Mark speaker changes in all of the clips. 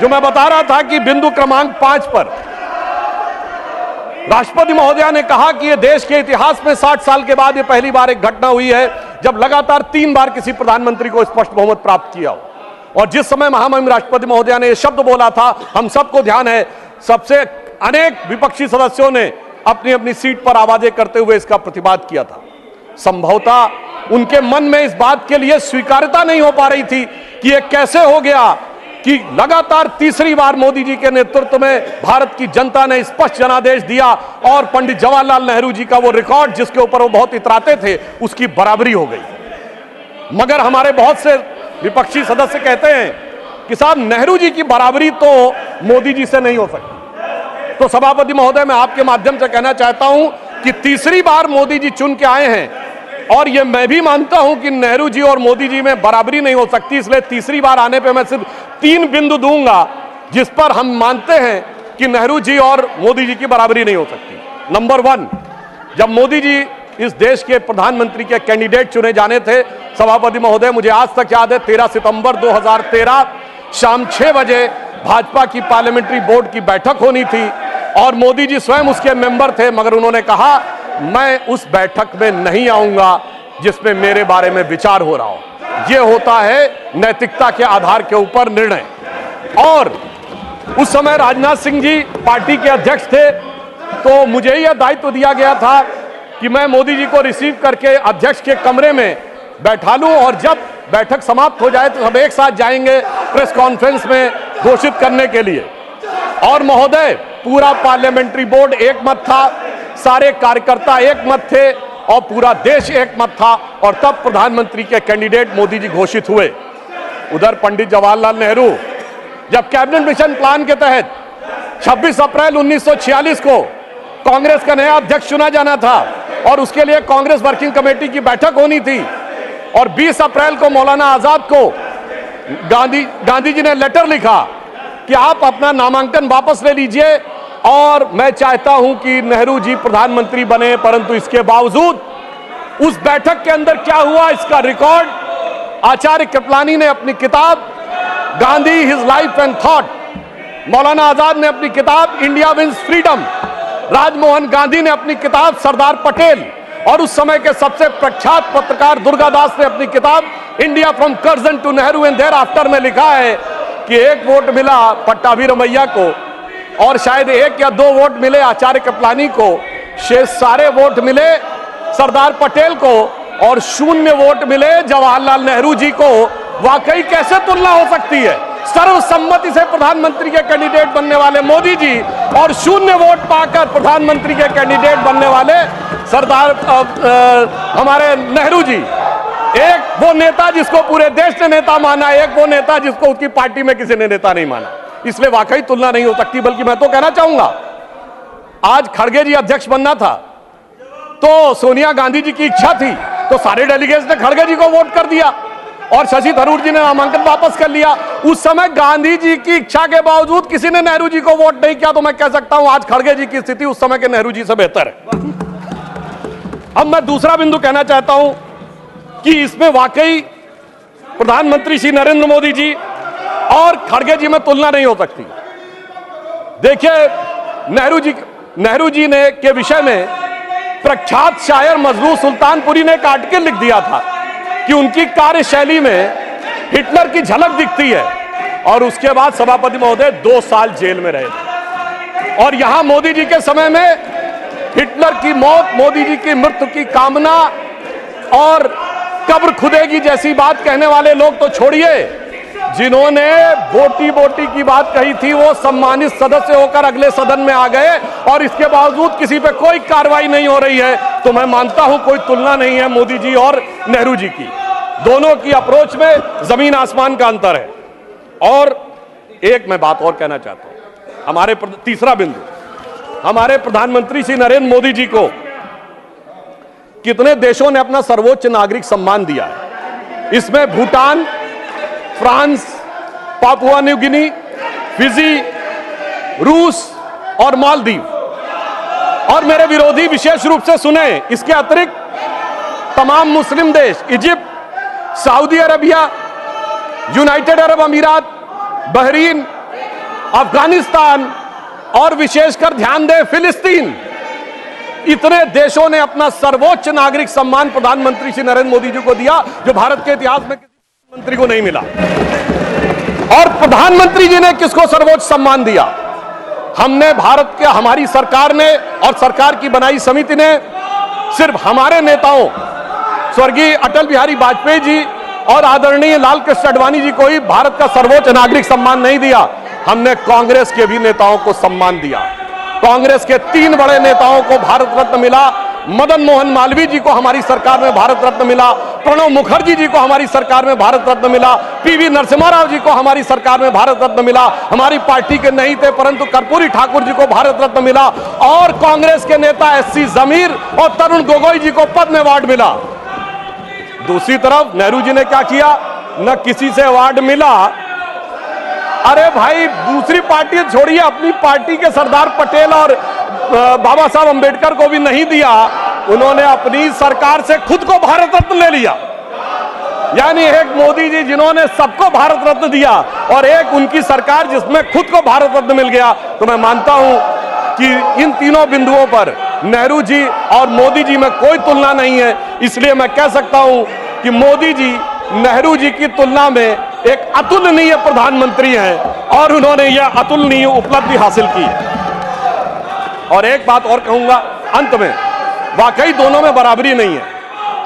Speaker 1: जो मैं बता रहा था कि बिंदु क्रमांक 5 पर राष्ट्रपति महोदया ने कहा कि यह देश के इतिहास में 60 साल के बाद यह पहली बार एक घटना हुई है जब लगातार 3 बार किसी प्रधानमंत्री को स्पष्ट बहुमत प्राप्त किया हो। और जिस समय महामहिम राष्ट्रपति महोदया ने यह शब्द बोला था, हम सबको ध्यान है, सबसे अनेक विपक्षी सदस्यों ने अपनी अपनी सीट पर आवाजें करते हुए इसका प्रतिवाद किया था। संभवतः उनके मन में इस बात के लिए स्वीकार्यता नहीं हो पा रही थी कि यह कैसे हो गया कि लगातार तीसरी बार मोदी जी के नेतृत्व में भारत की जनता ने स्पष्ट जनादेश दिया और पंडित जवाहरलाल नेहरू जी का वो रिकॉर्ड जिसके ऊपर वो बहुत इतराते थे, उसकी बराबरी हो गई। मगर हमारे बहुत से विपक्षी सदस्य कहते हैं कि साहब नेहरू जी की बराबरी तो मोदी जी से नहीं हो सकती। तो सभापति महोदय, मैं आपके माध्यम से कहना चाहता हूं कि तीसरी बार मोदी जी चुन के आए हैं और ये मैं भी मानता हूं कि नेहरू जी और मोदी जी में बराबरी नहीं हो सकती, इसलिए तीसरी बार आने पे मैं सिर्फ 3 बिंदु दूंगा जिस पर हम मानते हैं कि नेहरू जी और मोदी जी की बराबरी नहीं हो सकती। नंबर 1, जब मोदी जी इस देश के प्रधानमंत्री के कैंडिडेट चुने जाने थे, सभापति महोदय, मुझे आज तक याद है 13 सितंबर 2013 शाम 6 बजे भाजपा की पार्लियामेंट्री बोर्ड की बैठक होनी थी और मोदी जी स्वयं उसके मेंबर थे, मगर उन्होंने कहा मैं उस बैठक में नहीं आऊंगा जिसमें मेरे बारे में विचार हो रहा हो। यह होता है नैतिकता के आधार के ऊपर निर्णय। और उस समय राजनाथ सिंह जी पार्टी के अध्यक्ष थे, तो मुझे यह दायित्व दिया गया था कि मैं मोदी जी को रिसीव करके अध्यक्ष के कमरे में बैठा लूं और जब बैठक समाप्त हो जाए तो सब एक साथ जाएंगे प्रेस कॉन्फ्रेंस में घोषित करने के लिए। और महोदय, पूरा पार्लियामेंट्री बोर्ड एक मत था, सारे कार्यकर्ता एक मत थे और पूरा देश एक मत था और तब प्रधानमंत्री के कैंडिडेट मोदी जी घोषित हुए। उधर पंडित जवाहरलाल नेहरू जब कैबिनेट मिशन प्लान के तहत 26 अप्रैल 1946 को कांग्रेस का नया अध्यक्ष चुना जाना था और उसके लिए कांग्रेस वर्किंग कमेटी की बैठक होनी थी और 20 अप्रैल को मौलाना आजाद को गांधी जी ने लेटर लिखा कि आप अपना नामांकन वापस ले लीजिए और मैं चाहता हूं कि नेहरू जी प्रधानमंत्री बने। परंतु इसके बावजूद उस बैठक के अंदर क्या हुआ, इसका रिकॉर्ड आचार्य कृपलानी ने अपनी किताब Gandhi his life and thought, Maulana Azad ने अपनी किताब India wins freedom, Rajmohan Gandhi ने अपनी किताब सरदार पटेल और उस समय के सबसे प्रख्यात पत्रकार दुर्गादास ने अपनी किताब India from Curzon to Nehru and thereafter में लिखा है कि 1 वोट मिला पट्टाभी रमैया को और शायद 1 या 2 वोट मिले आचार्य कृपलानी को, शेष सारे वोट मिले सरदार पटेल को और 0 वोट मिले जवाहरलाल नेहरू जी को। वाकई कैसे तुलना हो सकती है? सर्वसम्मति से प्रधानमंत्री के कैंडिडेट बनने वाले मोदी जी और 0 वोट पाकर प्रधानमंत्री के कैंडिडेट बनने वाले सरदार हमारे नेहरू जी। एक वो नेता जिसको पूरे देश ने नेता माना, एक वो नेता जिसको उसकी पार्टी में किसी ने नेता नहीं माना। इसलिए वाकई तुलना नहीं हो सकती। बल्कि मैं तो कहना चाहूंगा, आज खड़गे जी अध्यक्ष बनना था तो सोनिया गांधी जी की इच्छा थी तो सारे डेलीगेट्स ने खड़गे जी को वोट कर दिया और शशि थरूर जी ने नामांकन वापस कर लिया। उस समय गांधी जी की इच्छा के बावजूद किसी ने नेहरू जी को वोट नहीं किया, तो मैं कह सकता हूं आज खड़गे जी की स्थिति उस समय के नेहरू जी से बेहतर है। अब मैं दूसरा बिंदु कहना चाहता हूं कि इसमें वाकई प्रधानमंत्री श्री नरेंद्र मोदी जी और खड़गे जी में तुलना नहीं हो सकती। देखिए, नेहरू जी ने के विषय में प्रख्यात शायर मजरूह सुल्तानपुरी ने एक आर्टिकल लिख दिया था कि उनकी कार्यशैली में हिटलर की झलक दिखती है और उसके बाद सभापति महोदय 2 साल जेल में रहे थे। और यहां मोदी जी के समय में हिटलर की मौत, मोदी जी की मृत्यु की कामना और कब्र खुदेगी जैसी बात कहने वाले लोग तो छोड़िए, जिन्होंने बोटी बोटी की बात कही थी वो सम्मानित सदस्य होकर अगले सदन में आ गए और इसके बावजूद किसी पे कोई कार्रवाई नहीं हो रही है। तो मैं मानता हूं कोई तुलना नहीं है मोदी जी और नेहरू जी की। दोनों की अप्रोच में जमीन आसमान का अंतर है। और एक मैं बात और कहना चाहता हूं, हमारे तीसरा बिंदु, हमारे प्रधानमंत्री श्री नरेंद्र मोदी जी को कितने देशों ने अपना सर्वोच्च नागरिक सम्मान दिया है। इसमें Bhutan, France, Papua New Guinea, Fiji, रूस और मालदीव। और मेरे विरोधी विशेष रूप से सुने, इसके अतिरिक्त तमाम मुस्लिम देश, Egypt, Saudi Arabia, United Arab अमीरात, बहरीन, अफगानिस्तान और विशेषकर ध्यान दें फिलिस्तीन, इतने देशों ने अपना सर्वोच्च नागरिक सम्मान प्रधानमंत्री श्री नरेंद्र मोदी जी को दिया, जो भारत के इतिहास में किसी मंत्री को नहीं मिला। और प्रधानमंत्री जी ने किसको सर्वोच्च सम्मान दिया? हमने भारत के, हमारी सरकार ने और सरकार की बनाई समिति ने सिर्फ हमारे नेताओं स्वर्गीय अटल बिहारी वाजपेयी जी और आदरणीय लाल कृष्ण आडवाणी जी को ही भारत का सर्वोच्च नागरिक सम्मान नहीं दिया, हमने कांग्रेस के भी नेताओं को सम्मान दिया। कांग्रेस के 3 बड़े नेताओं को भारत रत्न मिला। मदन मोहन मालवीय जी को हमारी सरकार में भारत रत्न मिला, प्रणब मुखर्जी जी को हमारी सरकार में भारत रत्न मिला, पीवी नरसिम्हा राव जी को हमारी सरकार में भारत रत्न मिला, हमारी पार्टी के नहीं थे परंतु कर्पूरी ठाकुर जी को भारत रत्न मिला, और कांग्रेस के नेता एससी जमीर और तरुण गोगोई जी को पद्म अवार्ड मिला। दूसरी तरफ नेहरू जी ने क्या किया? न किसी से अवार्ड मिला। अरे भाई, दूसरी पार्टी छोड़िए, अपनी पार्टी के सरदार पटेल और बाबा साहब अंबेडकर को भी नहीं दिया, उन्होंने अपनी सरकार से खुद को भारत रत्न ले लिया। यानी एक मोदी जी जिन्होंने सबको भारत रत्न दिया और एक उनकी सरकार जिसमें खुद को भारत रत्न मिल गया। तो मैं मानता हूं कि इन तीनों बिंदुओं पर नेहरू जी और मोदी जी में कोई तुलना नहीं है। इसलिए मैं कह सकता हूं कि मोदी जी नेहरू जी की तुलना में एक अतुलनीय प्रधानमंत्री हैं और उन्होंने यह अतुलनीय उपलब्धि हासिल की है। और एक बात और कहूंगा अंत में, वाकई दोनों में बराबरी नहीं है।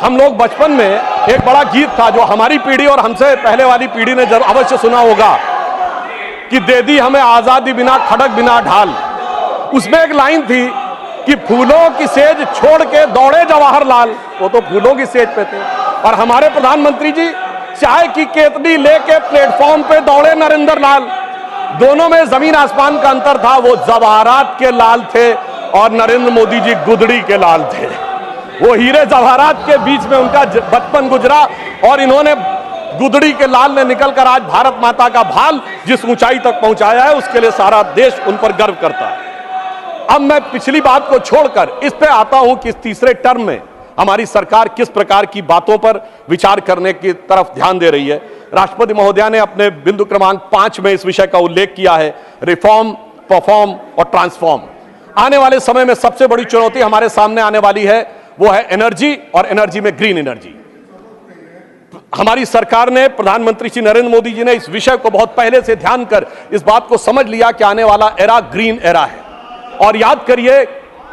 Speaker 1: हम लोग बचपन में एक बड़ा गीत था जो हमारी पीढ़ी और हमसे पहले वाली पीढ़ी ने जरूर अवश्य सुना होगा कि दे दी हमें आजादी बिना खड़क बिना ढाल। उसमें एक लाइन थी कि फूलों की सेज छोड़ के दौड़े जवाहरलाल, वो तो फूलों की सेज पे थे, और हमारे प्रधानमंत्री जी चाय की केतली लेके प्लेटफॉर्म पे दौड़े नरेंद्र लाल। दोनों में जमीन आसमान का अंतर था। वो जवाहरात के लाल थे और नरेंद्र मोदी जी गुदड़ी के लाल थे। वो हीरे जवाहरात के बीच में उनका बचपन गुजरा और इन्होंने गुदड़ी के लाल ने निकलकर आज भारत माता का भाल जिस ऊंचाई तक पहुंचाया है, उसके लिए सारा देश उन पर गर्व करता है। अब मैं पिछली बात को छोड़कर इस पे आता हूं कि इस तीसरे टर्म में हमारी सरकार किस प्रकार की बातों पर विचार करने की तरफ ध्यान दे रही है। राष्ट्रपति महोदया ने अपने बिंदु क्रमांक 5 में इस विषय का उल्लेख किया है, रिफॉर्म, परफॉर्म और ट्रांसफॉर्म। आने वाले समय में सबसे बड़ी चुनौती हमारे सामने आने वाली है, वो है एनर्जी, और एनर्जी में ग्रीन एनर्जी। हमारी सरकार ने, प्रधानमंत्री श्री नरेंद्र मोदी जी ने इस विषय को बहुत पहले से ध्यान कर इस बात को समझ लिया कि आने वाला एरा ग्रीन एरा है। और याद करिए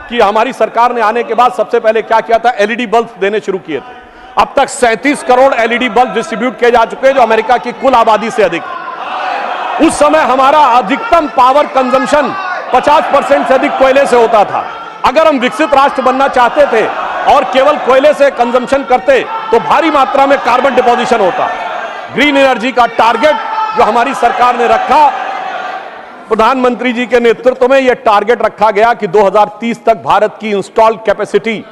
Speaker 1: कि हमारी सरकार ने आने के बाद सबसे पहले क्या किया था? एलईडी बल्ब देने शुरू किए थे। अब तक 37 करोड़ एलईडी बल्ब डिस्ट्रीब्यूट किए जा चुके हैं, जो अमेरिका की कुल आबादी से अधिक है। उस समय हमारा अधिकतम पावर कंजम्पशन 50% से अधिक कोयले से होता था। अगर हम विकसित राष्ट्र बनना चाहते थे और केवल कोयले से कंजम्पशन करते तो भारी मात्रा में कार्बन डिपोजिशन होता। ग्रीन एनर्जी का टारगेट जो हमारी सरकार ने रखा, प्रधानमंत्री जी के नेतृत्व में यह टारगेट रखा गया कि 2030 तक भारत की इंस्टॉल्ड कैपेसिटी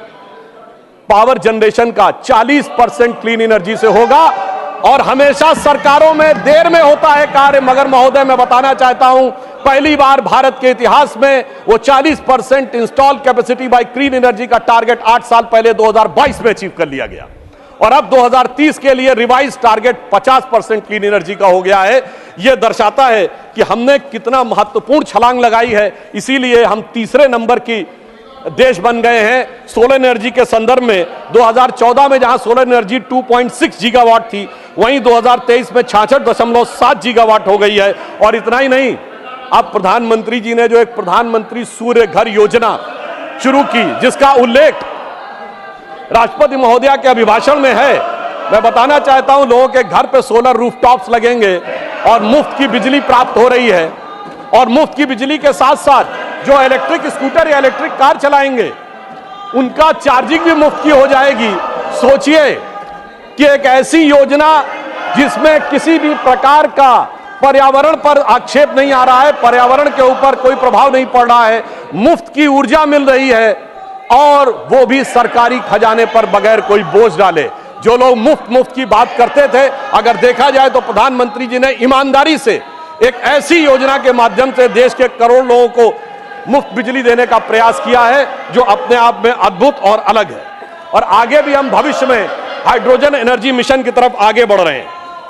Speaker 1: पावर जनरेशन का 40% क्लीन एनर्जी से होगा। और हमेशा सरकारों में देर में होता है कार्य, मगर महोदय मैं बताना चाहता हूं, पहली बार भारत के इतिहास में वो 40% install capacity by clean energy का टारगेट 8 साल पहले 2022 में अचीव कर लिया गया। और अब 2030 के लिए रिवाइज टारगेट 50% क्लीन एनर्जी का हो गया है। यह दर्शाता है कि हमने कितना महत्वपूर्ण छलांग लगाई है। इसीलिए हम तीसरे नंबर की देश बन गए हैं सोलर एनर्जी के संदर्भ में। 2014 में जहां सोलर एनर्जी 2.6 गीगावाट थी, वहीं 2023 में 66.7 गीगावाट हो गई है। और इतना ही नहीं, अब प्रधानमंत्री जी ने जो एक प्रधानमंत्री सूर्य घर योजना शुरू की, जिसका उल्लेख राष्ट्रपति महोदया के अभिभाषण में है, मैं बताना चाहता हूं, लोगों के घर पे सोलर रूफटॉप्स लगेंगे और मुफ्त की बिजली प्राप्त हो रही है। और मुफ्त की बिजली के साथ साथ जो इलेक्ट्रिक स्कूटर या इलेक्ट्रिक कार चलाएंगे, उनका चार्जिंग भी मुफ्त की हो जाएगी। सोचिए कि एक ऐसी योजना जिसमें किसी भी प्रकार का पर्यावरण पर आक्षेप नहीं आ रहा है, पर्यावरण के ऊपर कोई प्रभाव नहीं पड़ रहा है, मुफ्त की ऊर्जा मिल रही है, और वो भी सरकारी खजाने पर बगैर कोई बोझ डाले। जो लोग मुफ्त की बात करते थे, अगर देखा जाए तो प्रधानमंत्री जी ने ईमानदारी से एक ऐसी योजना के माध्यम से देश के करोड़ लोगों को मुफ्त बिजली देने का प्रयास किया है, जो अपने आप में अद्भुत और अलग है। और आगे भी हम भविष्य में हाइड्रोजन एनर्जी मिशन की तरफ आगे बढ़ रहे हैं।